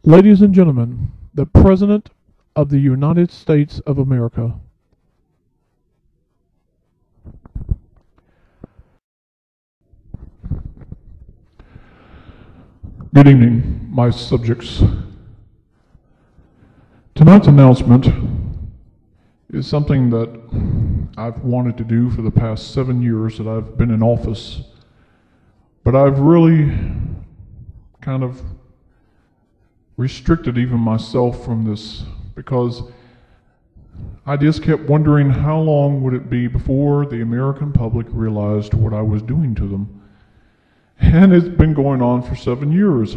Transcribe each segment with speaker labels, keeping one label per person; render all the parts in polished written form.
Speaker 1: Ladies and gentlemen, the President of the United States of America. Good evening, my subjects. Tonight's announcement is something that I've wanted to do for the past 7 years that I've been in office, but I've really kind of restricted even myself from this because I just kept wondering how long would it be before the American public realized what I was doing to them. And it's been going on for 7 years.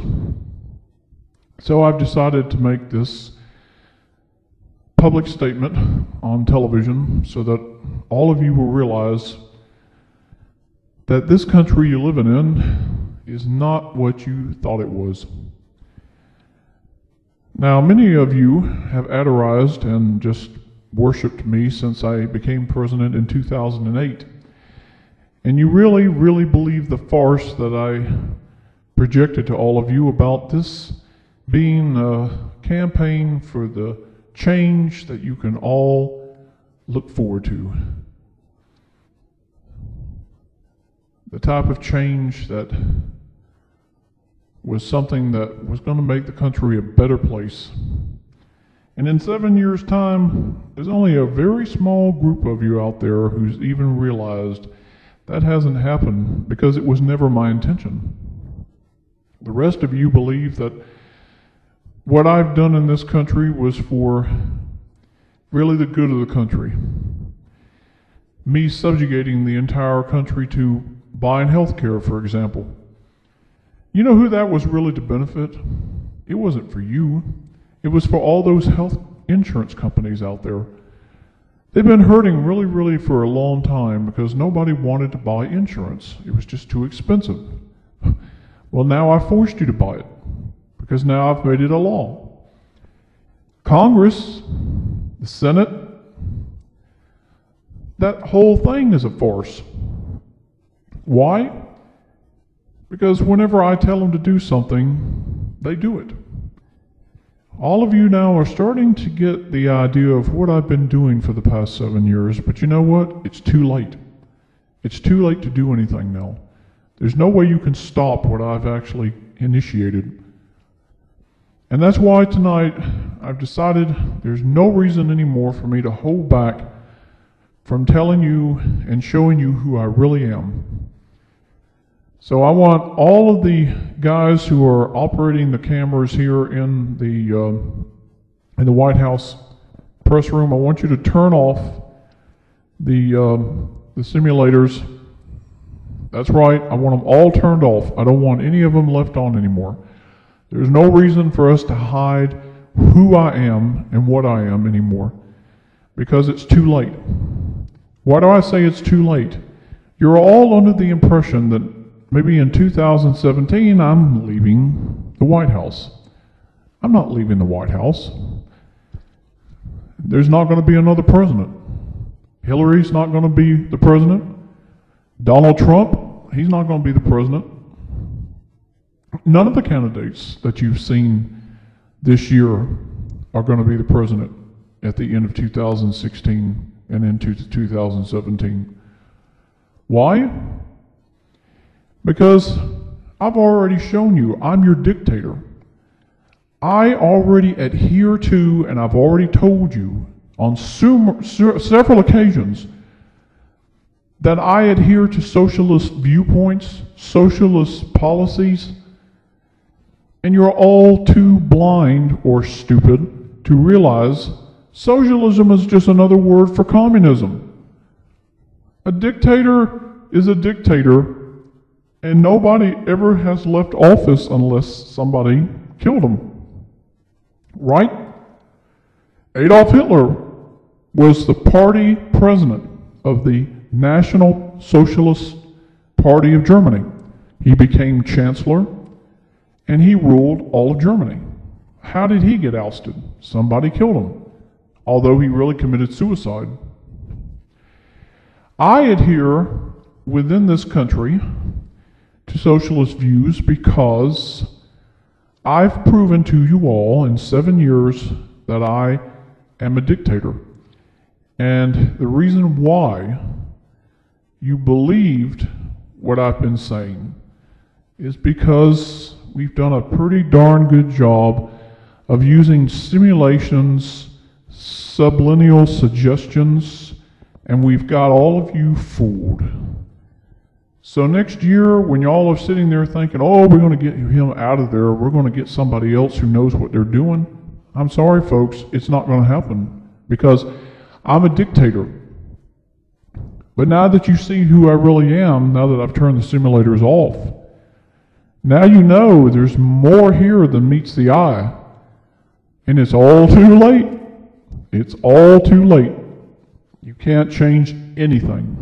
Speaker 1: So I've decided to make this public statement on television so that all of you will realize that this country you're living in is not what you thought it was. Now, many of you have adorized and just worshipped me since I became president in 2008. And you really, really believe the farce that I projected to all of you about this being a campaign for the change that you can all look forward to. The type of change that was something that was going to make the country a better place. And in 7 years' time, there's only a very small group of you out there who's even realized that hasn't happened because it was never my intention. The rest of you believe that what I've done in this country was for really the good of the country. Me subjugating the entire country to buying health care, for example. You know who that was really to benefit? It wasn't for you. It was for all those health insurance companies out there. They've been hurting really, really for a long time because nobody wanted to buy insurance. It was just too expensive. Well, now I forced you to buy it because now I've made it a law. Congress, the Senate, that whole thing is a farce. Why? Because whenever I tell them to do something, they do it. All of you now are starting to get the idea of what I've been doing for the past 7 years, but you know what? It's too late. It's too late to do anything now. There's no way you can stop what I've actually initiated. And that's why tonight I've decided there's no reason anymore for me to hold back from telling you and showing you who I really am. So I want all of the guys who are operating the cameras here in the White House press room, I want you to turn off the simulators. That's right, I want them all turned off. I don't want any of them left on anymore. There's no reason for us to hide who I am and what I am anymore, because it's too late. Why do I say it's too late? You're all under the impression that maybe in 2017, I'm leaving the White House. I'm not leaving the White House. There's not going to be another president. Hillary's not going to be the president. Donald Trump, he's not going to be the president. None of the candidates that you've seen this year are going to be the president at the end of 2016 and into 2017. Why? Because I've already shown you I'm your dictator. I already adhere to, and I've already told you on several occasions that I adhere to socialist viewpoints, socialist policies, and you're all too blind or stupid to realize socialism is just another word for communism. A dictator is a dictator. And nobody ever has left office unless somebody killed him. Right? Adolf Hitler was the party president of the National Socialist Party of Germany. He became chancellor, and he ruled all of Germany. How did he get ousted? Somebody killed him, although he really committed suicide. I adhere within this country to socialist views because I've proven to you all in 7 years that I am a dictator. And the reason why you believed what I've been saying is because we've done a pretty darn good job of using simulations, subliminal suggestions, and we've got all of you fooled. So next year, when y'all are sitting there thinking, oh, we're going to get him out of there, we're going to get somebody else who knows what they're doing, I'm sorry, folks, it's not going to happen because I'm a dictator. But now that you see who I really am, now that I've turned the simulators off, now you know there's more here than meets the eye. And it's all too late. It's all too late. You can't change anything.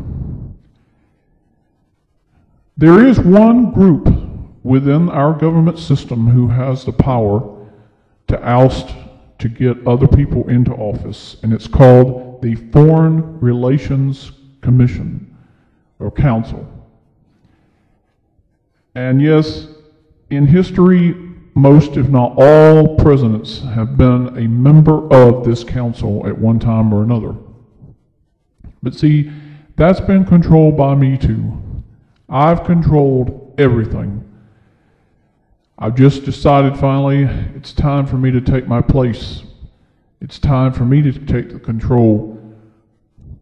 Speaker 1: There is one group within our government system who has the power to oust, to get other people into office, and it's called the Foreign Relations Commission or Council. And yes, in history, most, if not all, presidents have been a member of this council at one time or another. But see, that's been controlled by me too. I've controlled everything. I've just decided finally it's time for me to take my place. It's time for me to take the control,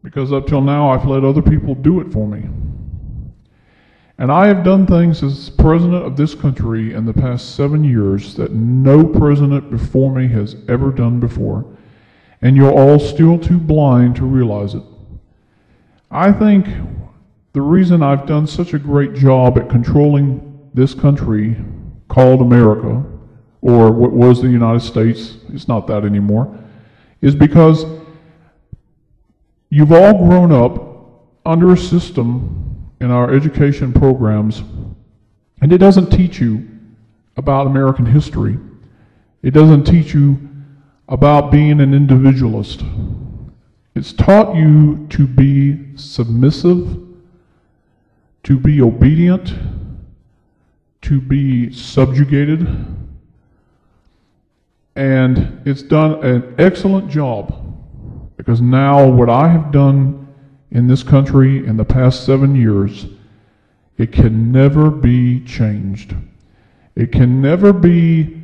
Speaker 1: because up till now I've let other people do it for me. And I have done things as president of this country in the past 7 years that no president before me has ever done before. And you're all still too blind to realize it. I think the reason I've done such a great job at controlling this country called America, or what was the United States, it's not that anymore, is because you've all grown up under a system in our education programs, and it doesn't teach you about American history. It doesn't teach you about being an individualist. It's taught you to be submissive, to be obedient, to be subjugated, and it's done an excellent job, because now what I have done in this country in the past 7 years, it can never be changed. It can never be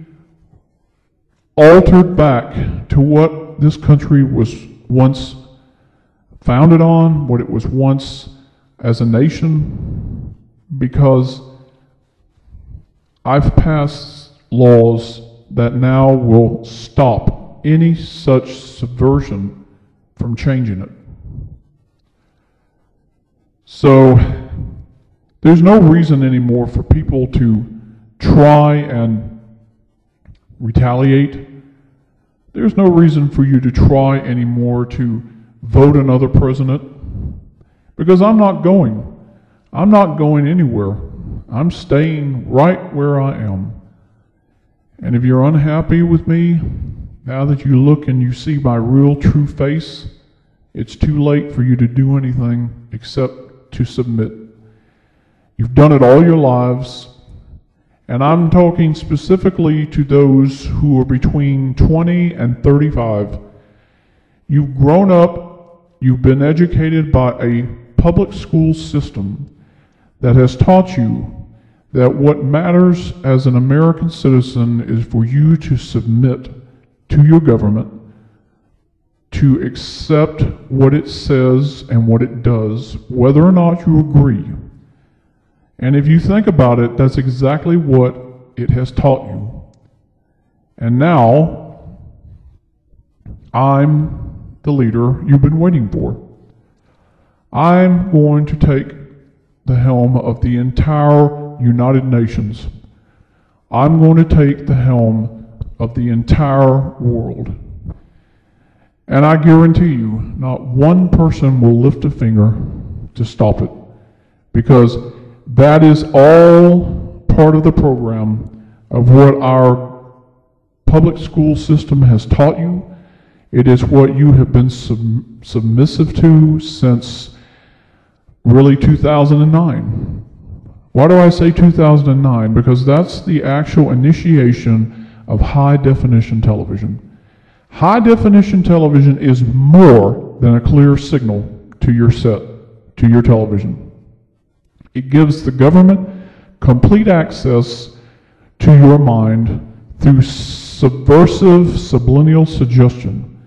Speaker 1: altered back to what this country was once founded on, what it was once as a nation, because I've passed laws that now will stop any such subversion from changing it. So there's no reason anymore for people to try and retaliate. There's no reason for you to try anymore to vote another president, because I'm not going. I'm not going anywhere. I'm staying right where I am. And if you're unhappy with me, now that you look and you see my real true face, it's too late for you to do anything except to submit. You've done it all your lives, and I'm talking specifically to those who are between 20 and 35. You've grown up, you've been educated by a public school system that has taught you that what matters as an American citizen is for you to submit to your government, to accept what it says and what it does, whether or not you agree. And if you think about it, that's exactly what it has taught you. And now, I'm the leader you've been waiting for. I'm going to take the helm of the entire United Nations. I'm going to take the helm of the entire world. And I guarantee you, not one person will lift a finger to stop it, because that is all part of the program of what our public school system has taught you. It is what you have been submissive to since really 2009. Why do I say 2009? Because that's the actual initiation of high-definition television. High-definition television is more than a clear signal to your set, to your television. It gives the government complete access to your mind through subversive subliminal suggestion.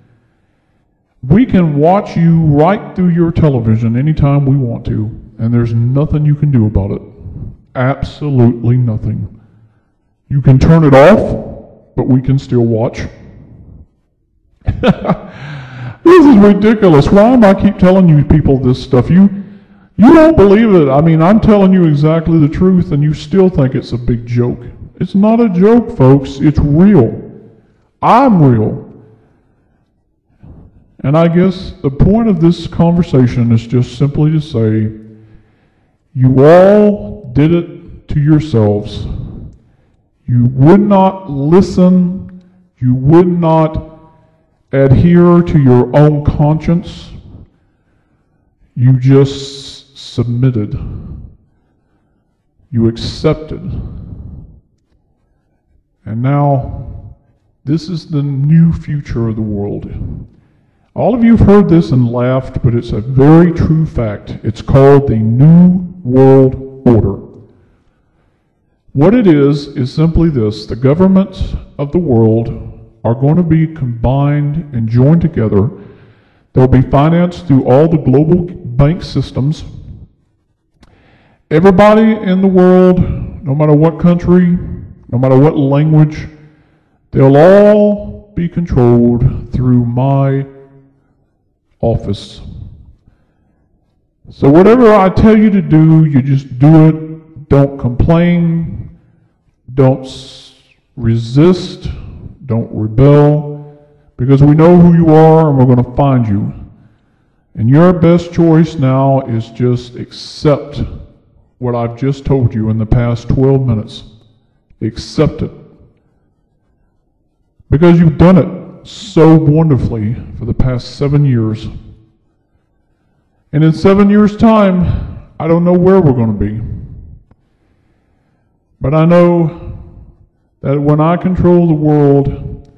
Speaker 1: We can watch you right through your television anytime we want to, and there's nothing you can do about it. Absolutely nothing. You can turn it off, but we can still watch. This is ridiculous. Why am I keep telling you people this stuff? You don't believe it. I mean, I'm telling you exactly the truth, and you still think it's a big joke. It's not a joke, folks. It's real. I'm real. And I guess the point of this conversation is just simply to say, you all did it to yourselves. You would not listen. You would not adhere to your own conscience. You just submitted. You accepted. And now, this is the new future of the world. All of you have heard this and laughed, but it's a very true fact. It's called the New World Order. What it is simply this. The governments of the world are going to be combined and joined together. They'll be financed through all the global bank systems. Everybody in the world, no matter what country, no matter what language, they'll all be controlled through my office. So whatever I tell you to do, you just do it. Don't complain. Don't resist. Don't rebel. Because we know who you are and we're going to find you. And your best choice now is just accept what I've just told you in the past 12 minutes. Accept it. Because you've done it so wonderfully for the past 7 years. And in 7 years' time, I don't know where we're going to be. But I know that when I control the world,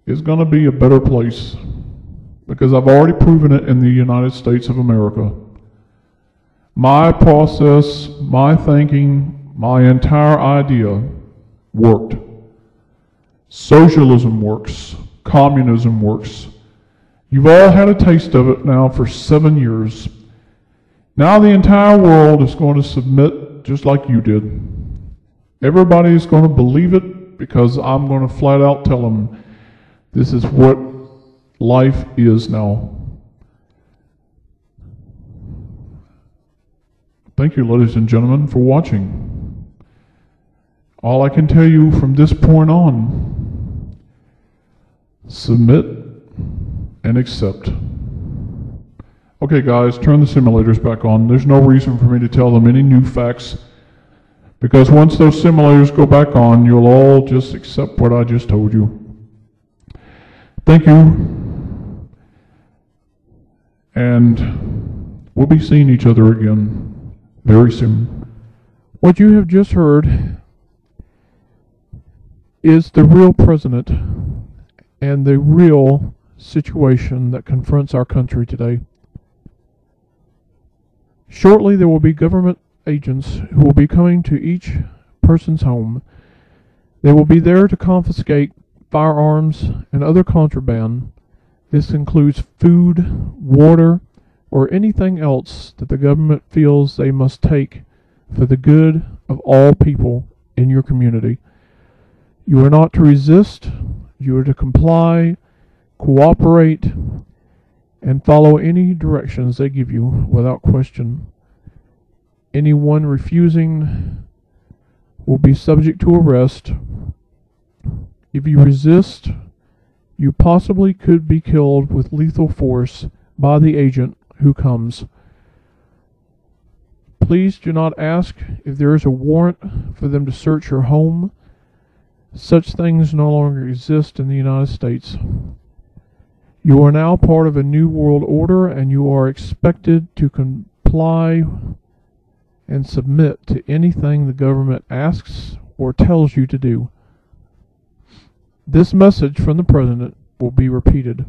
Speaker 1: it's going to be a better place. Because I've already proven it in the United States of America. My process, my thinking, my entire idea worked. Socialism works. Communism works. You've all had a taste of it now for 7 years. Now the entire world is going to submit just like you did. Everybody is going to believe it because I'm going to flat out tell them this is what life is now. Thank you, ladies and gentlemen, for watching. All I can tell you from this point on, submit and accept. Okay, guys, turn the simulators back on. There's no reason for me to tell them any new facts, because once those simulators go back on, you'll all just accept what I just told you. Thank you. And we'll be seeing each other again very soon. What you have just heard is the real president and the real situation that confronts our country today. Shortly there will be government agents who will be coming to each person's home. They will be there to confiscate firearms and other contraband. This includes food, water, or anything else that the government feels they must take for the good of all people in your community. You are not to resist. You are to comply, cooperate, and follow any directions they give you without question. Anyone refusing will be subject to arrest. If you resist, you possibly could be killed with lethal force by the agent who comes. Please do not ask if there is a warrant for them to search your home. Such things no longer exist in the United States. You are now part of a new world order, and you are expected to comply and submit to anything the government asks or tells you to do. This message from the President will be repeated.